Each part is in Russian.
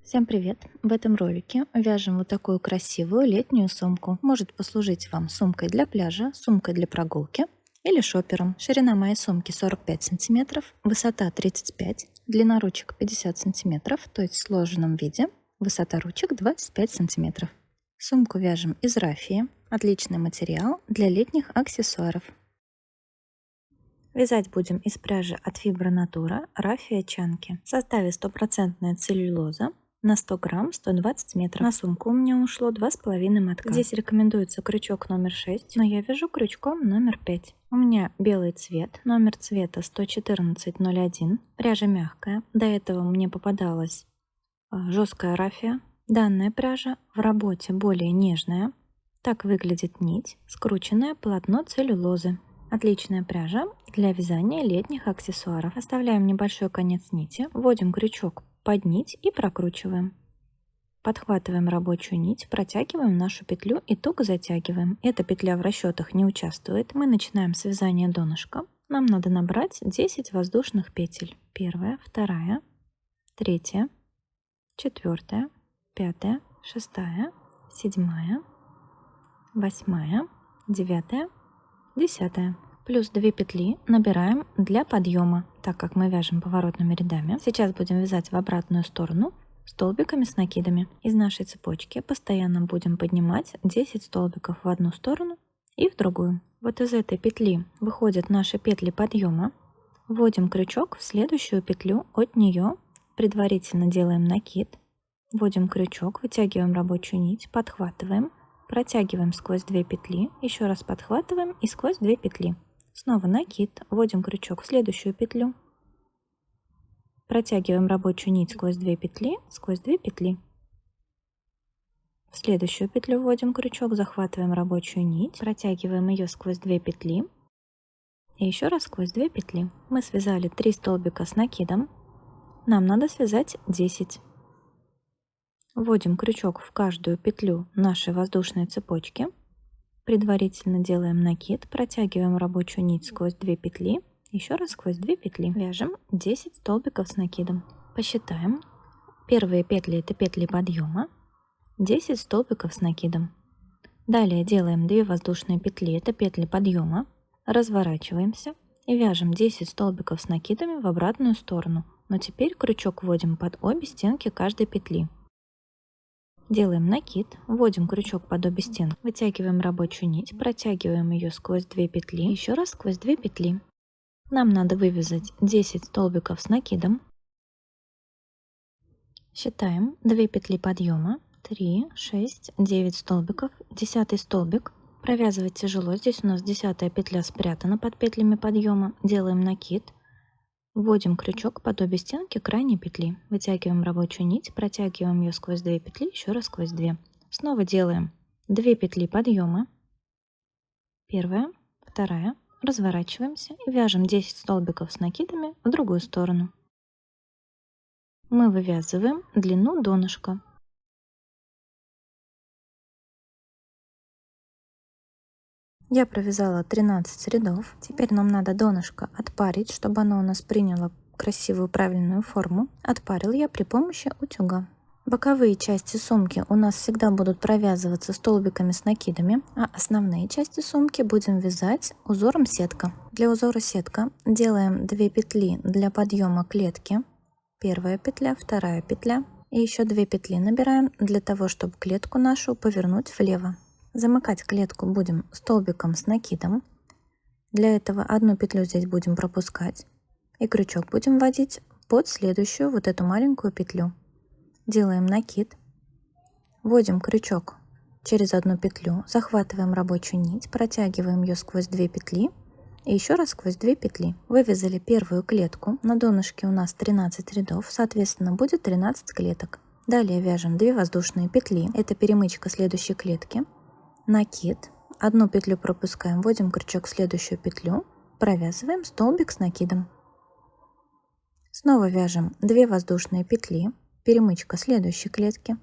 Всем привет! В этом ролике вяжем вот такую красивую летнюю сумку. Может послужить вам сумкой для пляжа, сумкой для прогулки или шопером. Ширина моей сумки 45 сантиметров, высота 35, длина ручек 50 сантиметров, то есть в сложенном виде, высота ручек 25 сантиметров. Сумку вяжем из рафии, отличный материал для летних аксессуаров. Вязать будем из пряжи от Fibra Natura рафия чанки. В составе стопроцентная целлюлоза. На 100 грамм 120 метров. На сумку у меня ушло 2,5 мотка. Здесь рекомендуется крючок номер 6, но я вяжу крючком номер 5. У меня белый цвет, номер цвета 114,01. Пряжа мягкая. До этого мне попадалась жесткая рафия. Данная пряжа в работе более нежная. Так выглядит нить, скрученное полотно целлюлозы. Отличная пряжа для вязания летних аксессуаров. Оставляем небольшой конец нити, вводим крючок под нить и прокручиваем. Подхватываем рабочую нить, протягиваем нашу петлю и туго затягиваем. Эта петля в расчетах не участвует. Мы начинаем с вязания донышка. Нам надо набрать 10 воздушных петель. Первая, вторая, третья, четвертая, пятая, шестая, седьмая, восьмая, девятая, 10. Плюс 2 петли набираем для подъема, так как мы вяжем поворотными рядами. Сейчас будем вязать в обратную сторону столбиками с накидами. Из нашей цепочки постоянно будем поднимать 10 столбиков в одну сторону и в другую. Вот из этой петли выходят наши петли подъема. Вводим крючок в следующую петлю от нее, предварительно делаем накид, вводим крючок, вытягиваем рабочую нить, подхватываем, протягиваем сквозь 2 петли, еще раз подхватываем и сквозь 2 петли. Снова накид, вводим крючок в следующую петлю, протягиваем рабочую нить сквозь 2 петли, сквозь 2 петли. В следующую петлю вводим крючок, захватываем рабочую нить, протягиваем ее сквозь 2 петли и еще раз сквозь 2 петли. Мы связали 3 столбика с накидом, нам надо связать 10. Вводим крючок в каждую петлю нашей воздушной цепочки. Предварительно делаем накид, протягиваем рабочую нить сквозь 2 петли, еще раз сквозь 2 петли. Вяжем 10 столбиков с накидом. Посчитаем. Первые петли это петли подъема, 10 столбиков с накидом. Далее делаем 2 воздушные петли, это петли подъема, разворачиваемся и вяжем 10 столбиков с накидами в обратную сторону. Но теперь крючок вводим под обе стенки каждой петли. Делаем накид, вводим крючок под обе стенки, вытягиваем рабочую нить, протягиваем ее сквозь 2 петли, еще раз сквозь 2 петли. Нам надо вывязать 10 столбиков с накидом. Считаем 2 петли подъема, 3, 6, 9 столбиков, 10 столбик. Провязывать тяжело, здесь у нас 10 петля спрятана под петлями подъема. Делаем накид. Вводим крючок под обе стенки крайней петли, вытягиваем рабочую нить, протягиваем ее сквозь 2 петли, еще раз сквозь 2. Снова делаем 2 петли подъема, первая, вторая, разворачиваемся и вяжем 10 столбиков с накидами в другую сторону. Мы вывязываем длину донышка. Я провязала 13 рядов. Теперь нам надо донышко отпарить, чтобы оно у нас приняло красивую правильную форму. Отпарил я при помощи утюга. Боковые части сумки у нас всегда будут провязываться столбиками с накидами, а основные части сумки будем вязать узором сетка. Для узора сетка делаем 2 петли для подъема клетки. Первая петля, вторая петля. И еще 2 петли набираем для того, чтобы клетку нашу повернуть влево. Замыкать клетку будем столбиком с накидом. Для этого одну петлю здесь будем пропускать. И крючок будем вводить под следующую вот эту маленькую петлю. Делаем накид. Вводим крючок через одну петлю. Захватываем рабочую нить. Протягиваем ее сквозь 2 петли. И еще раз сквозь 2 петли. Вывязали первую клетку. На донышке у нас 13 рядов. Соответственно, будет 13 клеток. Далее вяжем 2 воздушные петли. Это перемычка следующей клетки. Накид, одну петлю пропускаем, вводим крючок в следующую петлю, провязываем столбик с накидом. Снова вяжем 2 воздушные петли, перемычка следующей клетки.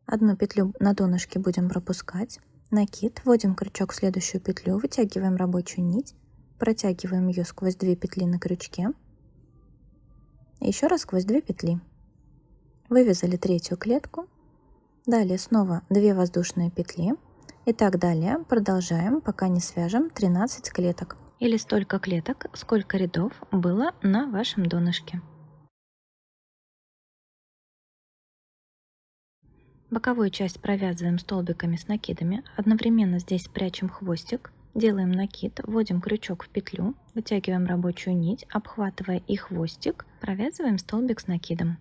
Одну петлю на донышке будем пропускать, накид, вводим крючок в следующую петлю, вытягиваем рабочую нить, протягиваем ее сквозь 2 петли на крючке, еще раз сквозь 2 петли. Вывязали третью клетку. Далее снова 2 воздушные петли. И так далее продолжаем, пока не свяжем 13 клеток. Или столько клеток, сколько рядов было на вашем донышке. Боковую часть провязываем столбиками с накидами. Одновременно здесь прячем хвостик. Делаем накид, вводим крючок в петлю, вытягиваем рабочую нить, обхватывая и хвостик, провязываем столбик с накидом.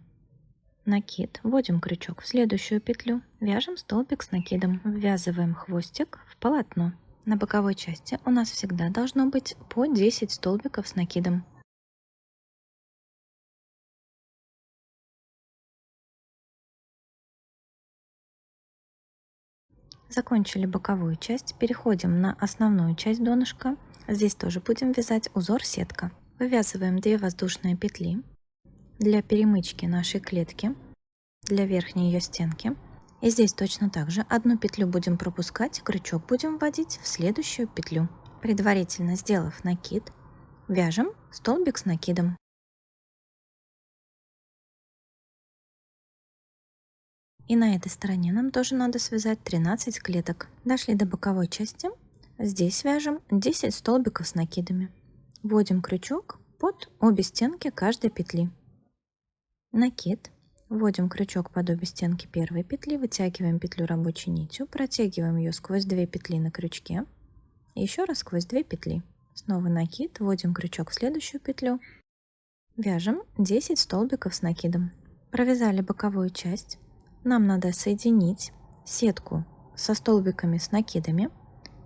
Накид, вводим крючок в следующую петлю, вяжем столбик с накидом, ввязываем хвостик в полотно. На боковой части у нас всегда должно быть по 10 столбиков с накидом. Закончили боковую часть, переходим на основную часть донышка. Здесь тоже будем вязать узор сетка. Вывязываем 2 воздушные петли для перемычки нашей клетки, для верхней ее стенки. И здесь точно так же одну петлю будем пропускать, крючок будем вводить в следующую петлю. Предварительно сделав накид, вяжем столбик с накидом. И на этой стороне нам тоже надо связать 13 клеток. Дошли до боковой части. Здесь вяжем 10 столбиков с накидами. Вводим крючок под обе стенки каждой петли. Накид. Вводим крючок под обе стенки первой петли, вытягиваем петлю рабочей нитью, протягиваем ее сквозь 2 петли на крючке. И еще раз сквозь 2 петли. Снова накид, вводим крючок в следующую петлю. Вяжем 10 столбиков с накидом. Провязали боковую часть. Нам надо соединить сетку со столбиками с накидами.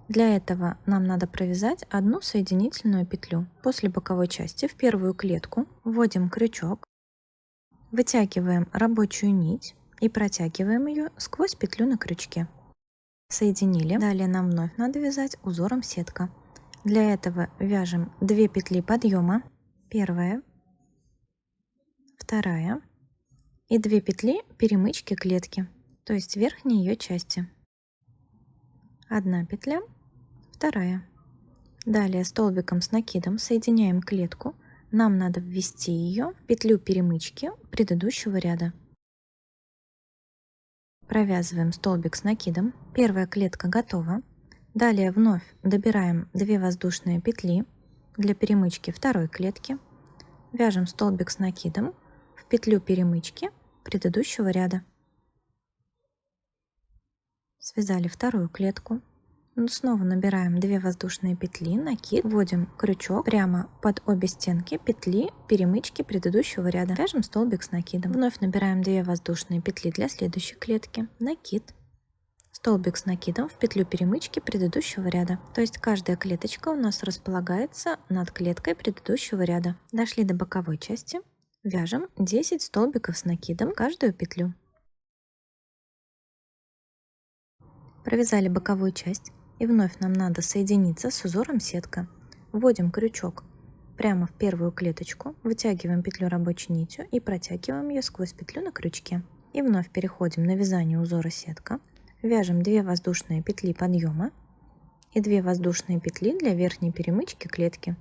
Для этого нам надо провязать одну соединительную петлю. После боковой части в первую клетку вводим крючок, вытягиваем рабочую нить и протягиваем ее сквозь петлю на крючке. Соединили. Далее нам вновь надо вязать узором сетка. Для этого вяжем 2 петли подъема. Первая, вторая. И 2 петли перемычки клетки, то есть верхней ее части. Одна петля, вторая. Далее столбиком с накидом соединяем клетку. Нам надо ввести ее в петлю перемычки предыдущего ряда. Провязываем столбик с накидом. Первая клетка готова. Далее вновь добираем 2 воздушные петли для перемычки второй клетки. Вяжем столбик с накидом в петлю перемычки предыдущего ряда. Связали вторую клетку. Снова набираем 2 воздушные петли, накид, вводим крючок прямо под обе стенки петли перемычки предыдущего ряда. Вяжем столбик с накидом. Вновь набираем 2 воздушные петли для следующей клетки, накид, столбик с накидом в петлю перемычки предыдущего ряда. То есть каждая клеточка у нас располагается над клеткой предыдущего ряда. Дошли до боковой части, вяжем 10 столбиков с накидом в каждую петлю. Провязали боковую часть, и вновь нам надо соединиться с узором сетка. Вводим крючок прямо в первую клеточку, вытягиваем петлю рабочей нитью и протягиваем ее сквозь петлю на крючке. И вновь переходим на вязание узора сетка. Вяжем 2 воздушные петли подъема и 2 воздушные петли для верхней перемычки клетки.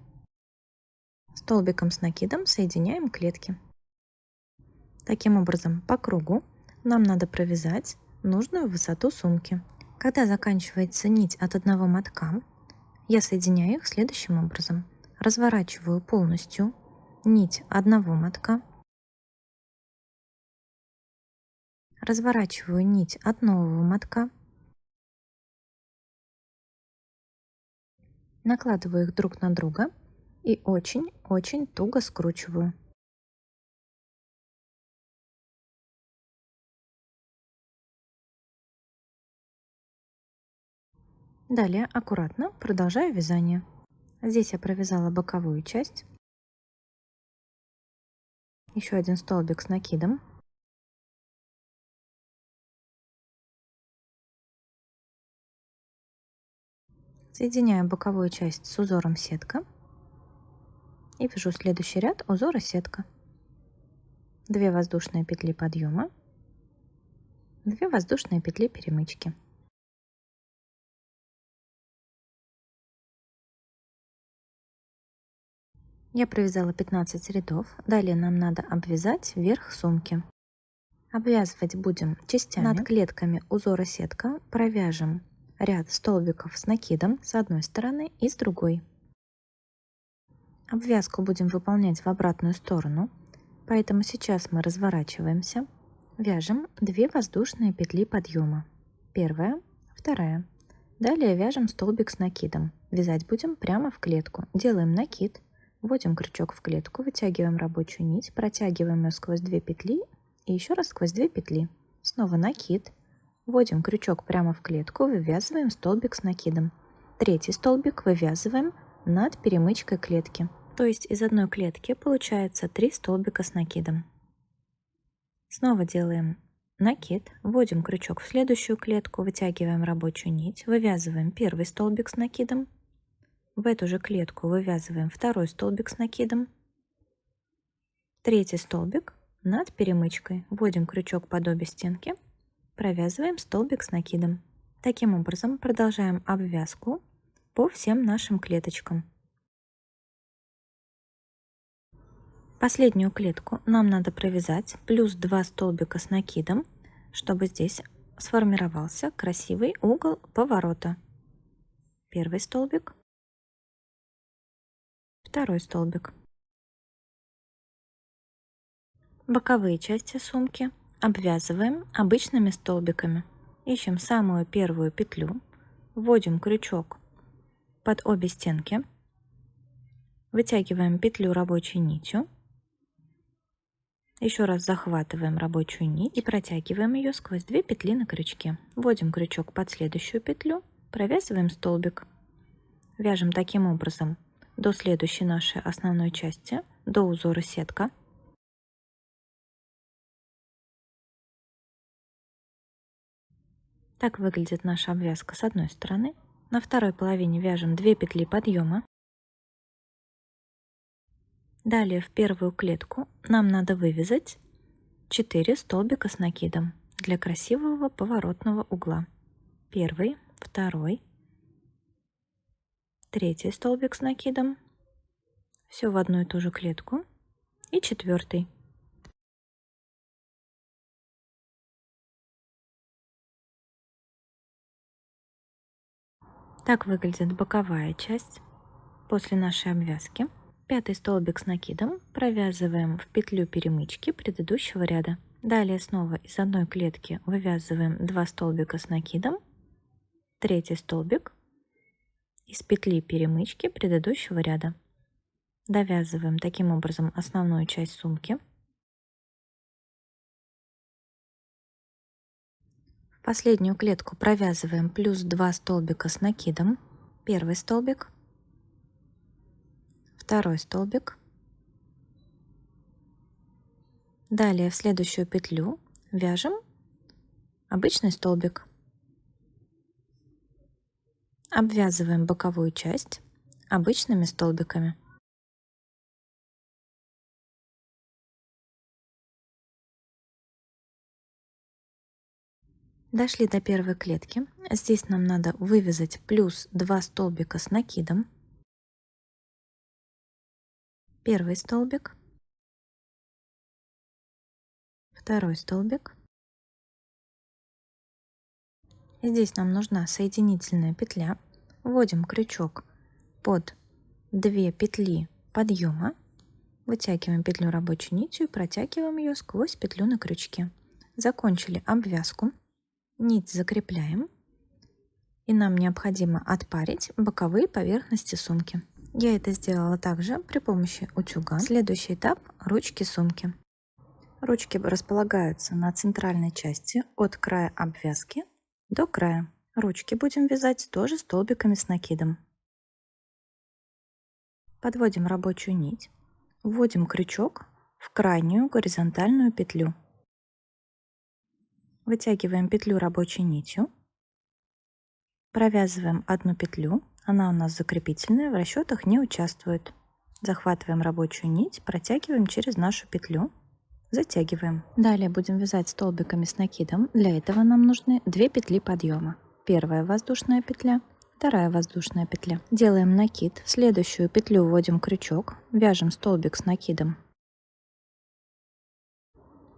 Столбиком с накидом соединяем клетки. Таким образом, по кругу нам надо провязать нужную высоту сумки. Когда заканчивается нить от одного мотка, я соединяю их следующим образом. Разворачиваю полностью нить одного мотка, разворачиваю нить от нового мотка, накладываю их друг на друга и очень-очень туго скручиваю. Далее аккуратно продолжаю вязание. Здесь я провязала боковую часть. Еще один столбик с накидом. Соединяю боковую часть с узором сетка и вяжу следующий ряд узора сетка. 2 воздушные петли подъема, 2 воздушные петли перемычки. Я провязала 15 рядов. Далее нам надо обвязать верх сумки. Обвязывать будем частями. Над клетками узора сетка провяжем ряд столбиков с накидом с одной стороны и с другой. Обвязку будем выполнять в обратную сторону, поэтому сейчас мы разворачиваемся, вяжем 2 воздушные петли подъема. Первая, вторая. Далее вяжем столбик с накидом. Вязать будем прямо в клетку. Делаем накид, вводим крючок в клетку, вытягиваем рабочую нить, протягиваем ее сквозь 2 петли и еще раз сквозь 2 петли. Снова накид, вводим крючок прямо в клетку, вывязываем столбик с накидом. Третий столбик вывязываем над перемычкой клетки. То есть из одной клетки получается 3 столбика с накидом. Снова делаем накид, вводим крючок в следующую клетку, вытягиваем рабочую нить, вывязываем первый столбик с накидом. В эту же клетку вывязываем второй столбик с накидом. Третий столбик над перемычкой, вводим крючок под обе стенки, провязываем столбик с накидом. Таким образом продолжаем обвязку по всем нашим клеточкам. Последнюю клетку нам надо провязать плюс 2 столбика с накидом, чтобы здесь сформировался красивый угол поворота. Первый столбик, второй столбик. Боковые части сумки обвязываем обычными столбиками. Ищем самую первую петлю, вводим крючок под обе стенки, вытягиваем петлю рабочей нитью, еще раз захватываем рабочую нить и протягиваем ее сквозь 2 петли на крючке. Вводим крючок под следующую петлю, провязываем столбик. Вяжем таким образом до следующей нашей основной части, до узора сетка. Так выглядит наша обвязка с одной стороны. На второй половине вяжем 2 петли подъема. Далее в первую клетку нам надо вывязать 4 столбика с накидом для красивого поворотного угла. Первый, второй, третий столбик с накидом, все в одну и ту же клетку, и четвертый. Так выглядит боковая часть после нашей обвязки. Пятый столбик с накидом провязываем в петлю перемычки предыдущего ряда. Далее снова из одной клетки вывязываем 2 столбика с накидом, третий столбик из петли перемычки предыдущего ряда. Довязываем таким образом основную часть сумки. В последнюю клетку провязываем плюс 2 столбика с накидом. Первый столбик, второй столбик. Далее в следующую петлю вяжем обычный столбик. Обвязываем боковую часть обычными столбиками. Дошли до первой клетки. Здесь нам надо вывязать плюс 2 столбика с накидом. Первый столбик, второй столбик. Здесь нам нужна соединительная петля. Вводим крючок под 2 петли подъема, вытягиваем петлю рабочей нитью и протягиваем ее сквозь петлю на крючке. Закончили обвязку, нить закрепляем, и нам необходимо отпарить боковые поверхности сумки. Я это сделала также при помощи утюга. Следующий этап — ручки сумки. Ручки располагаются на центральной части от края обвязки до края. Ручки будем вязать тоже столбиками с накидом. Подводим рабочую нить, вводим крючок в крайнюю горизонтальную петлю. Вытягиваем петлю рабочей нитью, провязываем одну петлю, она у нас закрепительная, в расчетах не участвует. Захватываем рабочую нить, протягиваем через нашу петлю, затягиваем. Далее будем вязать столбиками с накидом. Для этого нам нужны 2 петли подъема. Первая воздушная петля, вторая воздушная петля. Делаем накид, в следующую петлю вводим крючок, вяжем столбик с накидом.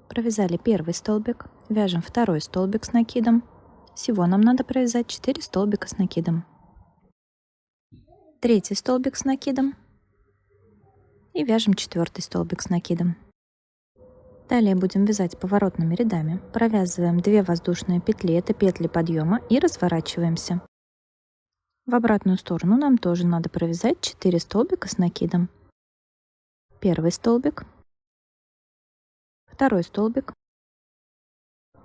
Провязали первый столбик, вяжем второй столбик с накидом. Всего нам надо провязать 4 столбика с накидом. Третий столбик с накидом и вяжем четвертый столбик с накидом. Далее будем вязать поворотными рядами. Провязываем 2 воздушные петли, это петли подъема, и разворачиваемся. В обратную сторону нам тоже надо провязать 4 столбика с накидом. Первый столбик, второй столбик,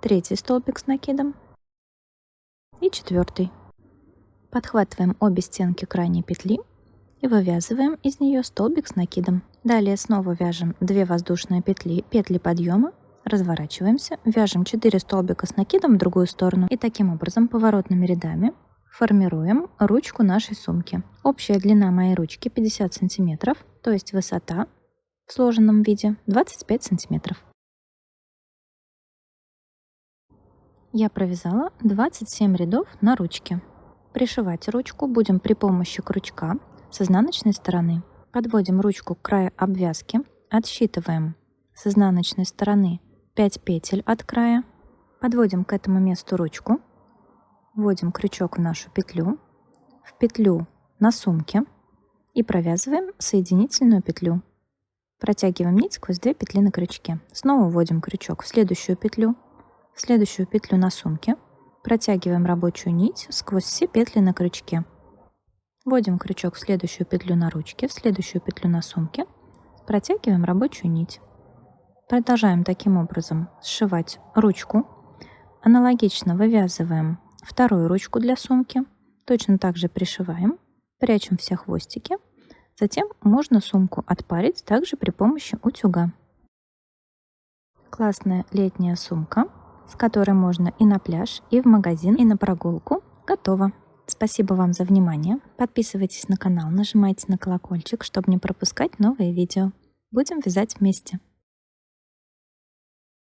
третий столбик с накидом и четвертый. Подхватываем обе стенки крайней петли и вывязываем из нее столбик с накидом. Далее снова вяжем 2 воздушные петли, петли подъема, разворачиваемся, вяжем 4 столбика с накидом в другую сторону и таким образом поворотными рядами формируем ручку нашей сумки. Общая длина моей ручки 50 сантиметров, то есть высота в сложенном виде 25 сантиметров. Я провязала 27 рядов на ручке. Пришивать ручку будем при помощи крючка с изнаночной стороны. Подводим ручку к краю обвязки, отсчитываем с изнаночной стороны 5 петель от края, подводим к этому месту ручку, вводим крючок в нашу петлю, в петлю на сумке и провязываем соединительную петлю. Протягиваем нить сквозь 2 петли на крючке. Снова вводим крючок в следующую петлю на сумке, протягиваем рабочую нить сквозь все петли на крючке. Вводим крючок в следующую петлю на ручке, в следующую петлю на сумке, протягиваем рабочую нить. Продолжаем таким образом сшивать ручку. Аналогично вывязываем вторую ручку для сумки, точно так же пришиваем, прячем все хвостики. Затем можно сумку отпарить также при помощи утюга. Классная летняя сумка, с которой можно и на пляж, и в магазин, и на прогулку, готова. Спасибо вам за внимание. Подписывайтесь на канал, нажимайте на колокольчик, чтобы не пропускать новые видео. Будем вязать вместе.